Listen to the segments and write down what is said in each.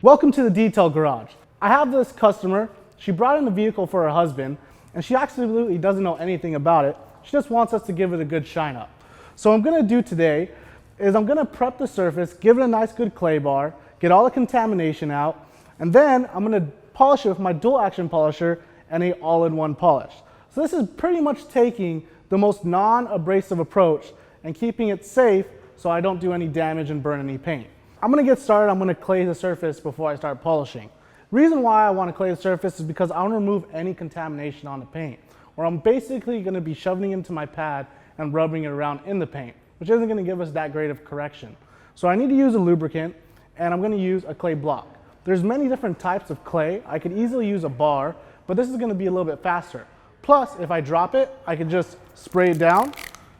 Welcome to the Detail Garage. I have this customer, she brought in the vehicle for her husband, and she absolutely doesn't know anything about it. She just wants us to give it a good shine up. So what I'm gonna do today is I'm gonna prep the surface, give it a nice good clay bar, get all the contamination out, and then I'm gonna polish it with my dual action polisher and a all-in-one polish. So this is pretty much taking the most non-abrasive approach and keeping it safe so I don't do any damage and burn any paint. I'm gonna get started, I'm gonna clay the surface before I start polishing. Reason why I wanna clay the surface is because I wanna remove any contamination on the paint, or I'm basically gonna be shoving it into my pad and rubbing it around in the paint, which isn't gonna give us that great of correction. So I need to use a lubricant, and I'm gonna use a clay block. There's many different types of clay. I could easily use a bar, but this is gonna be a little bit faster. Plus, if I drop it, I can just spray it down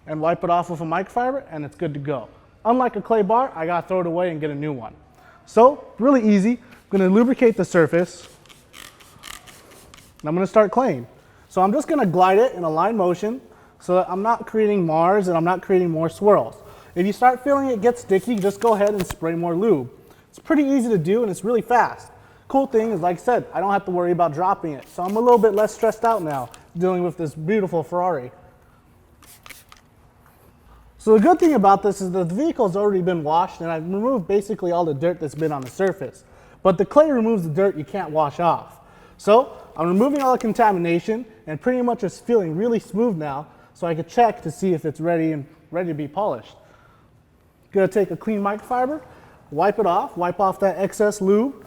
and wipe it off with a microfiber, and it's good to go. Unlike a clay bar, I gotta throw it away and get a new one. So, really easy. I'm gonna lubricate the surface, and I'm gonna start claying. So I'm just gonna glide it in a line motion so that I'm not creating Mars and I'm not creating more swirls. If you start feeling it get sticky, just go ahead and spray more lube. It's pretty easy to do and it's really fast. Cool thing is, like I said, I don't have to worry about dropping it. So I'm a little bit less stressed out now dealing with this beautiful Ferrari. So the good thing about this is that the vehicle's already been washed and I've removed basically all the dirt that's been on the surface. But the clay removes the dirt you can't wash off. So I'm removing all the contamination and pretty much it's feeling really smooth now, so I can check to see if it's ready to be polished. Gonna take a clean microfiber, wipe it off, wipe off that excess lube.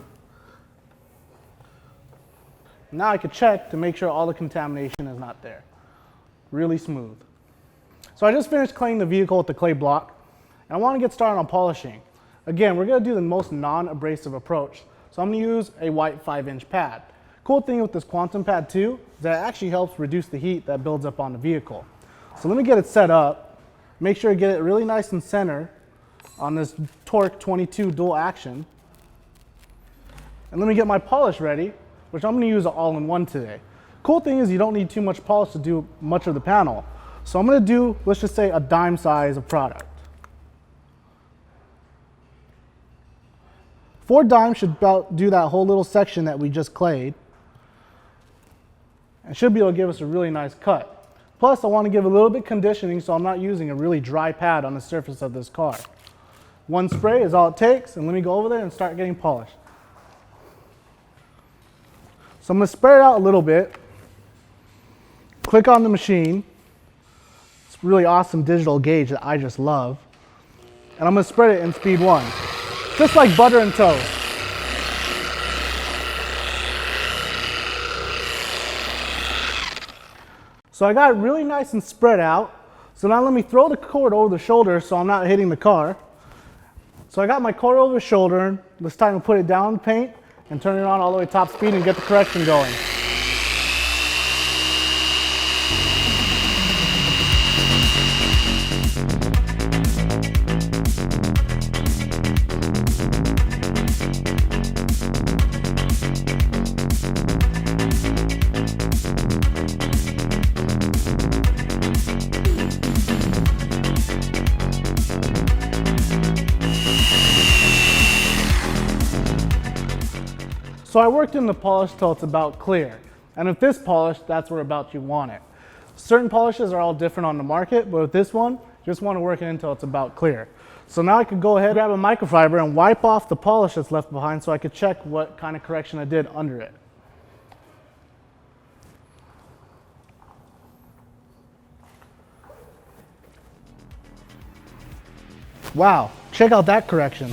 Now I can check to make sure all the contamination is not there. Really smooth. So I just finished cleaning the vehicle with the clay block, and I want to get started on polishing. Again, we're going to do the most non-abrasive approach. So I'm going to use a white 5-inch pad. Cool thing with this quantum pad too, is that it actually helps reduce the heat that builds up on the vehicle. So let me get it set up, make sure to get it really nice and center on this TORQ22 dual action. And let me get my polish ready, which I'm going to use an all-in-one today. Cool thing is you don't need too much polish to do much of the panel. So I'm going to do, let's just say, a dime size of product. 4 dimes should about do that whole little section that we just clayed. And should be able to give us a really nice cut. Plus, I want to give a little bit conditioning so I'm not using a really dry pad on the surface of this car. 1 spray is all it takes, and let me go over there and start getting polished. So I'm going to spray it out a little bit. Click on the machine. It's a really awesome digital gauge that I just love. And I'm going to spread it in speed 1. Just like butter and toast. So I got it really nice and spread out. So now let me throw the cord over the shoulder so I'm not hitting the car. So I got my cord over the shoulder. This time to put it down in the paint and turn it on all the way top speed and get the correction going. So I worked in the polish till it's about clear. And with this polish, that's where about you want it. Certain polishes are all different on the market, but with this one, you just want to work it until it's about clear. So now I could go ahead, grab a microfiber and wipe off the polish that's left behind so I could check what kind of correction I did under it. Wow, check out that correction.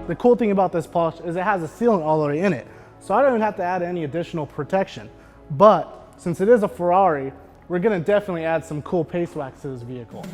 The cool thing about this polish is it has a sealant all the way in it, so I don't even have to add any additional protection. But since it is a Ferrari, we're going to definitely add some cool paste wax to this vehicle.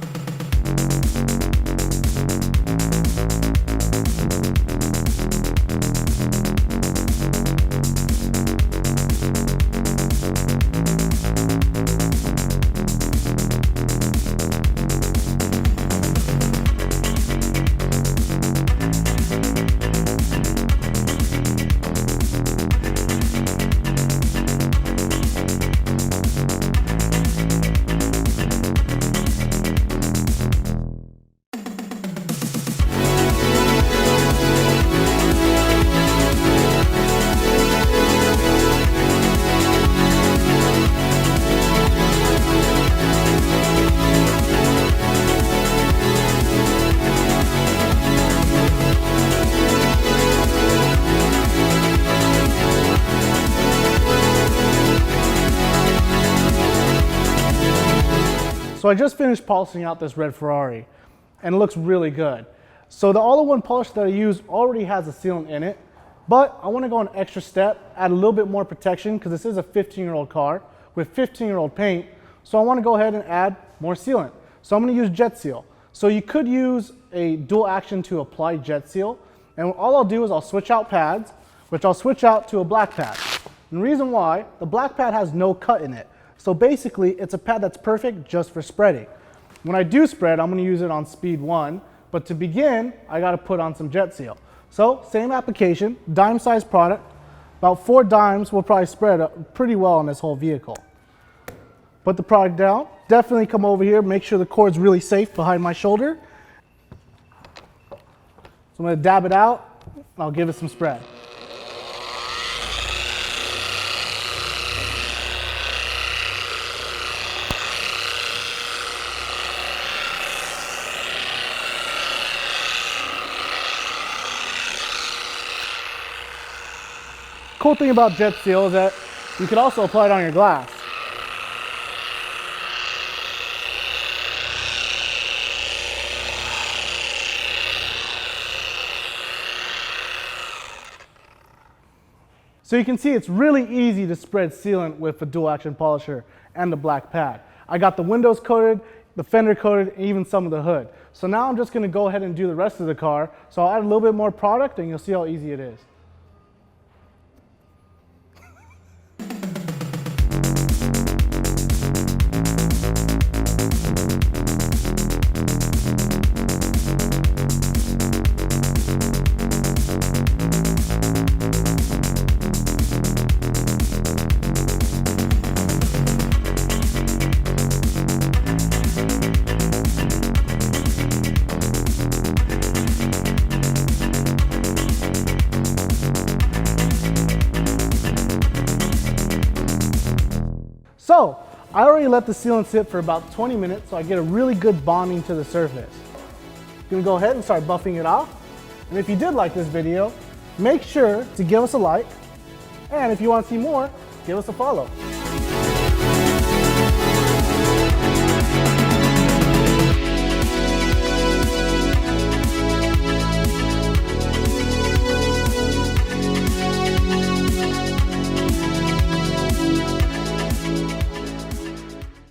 So I just finished polishing out this red Ferrari and it looks really good. So the all-in-one polish that I use already has a sealant in it, but I want to go an extra step, add a little bit more protection because this is a 15-year-old car with 15-year-old paint. So I want to go ahead and add more sealant. So I'm going to use Jet Seal. So you could use a dual action to apply Jet Seal. And all I'll do is I'll switch out pads, which I'll switch out to a black pad. And the reason why, the black pad has no cut in it. So basically, it's a pad that's perfect just for spreading. When I do spread, I'm going to use it on speed 1, but to begin, I got to put on some Jet Seal. So same application, dime-sized product, about 4 dimes will probably spread pretty well on this whole vehicle. Put the product down, definitely come over here, make sure the cord's really safe behind my shoulder. So I'm going to dab it out, and I'll give it some spread. Cool thing about Jet Seal is that you can also apply it on your glass. So you can see it's really easy to spread sealant with a dual action polisher and the black pad. I got the windows coated, the fender coated, and even some of the hood. So now I'm just going to go ahead and do the rest of the car. So I'll add a little bit more product and you'll see how easy it is. So I already let the sealant sit for about 20 minutes so I get a really good bonding to the surface. I'm gonna go ahead and start buffing it off. And if you did like this video, make sure to give us a like. And if you want to see more, give us a follow.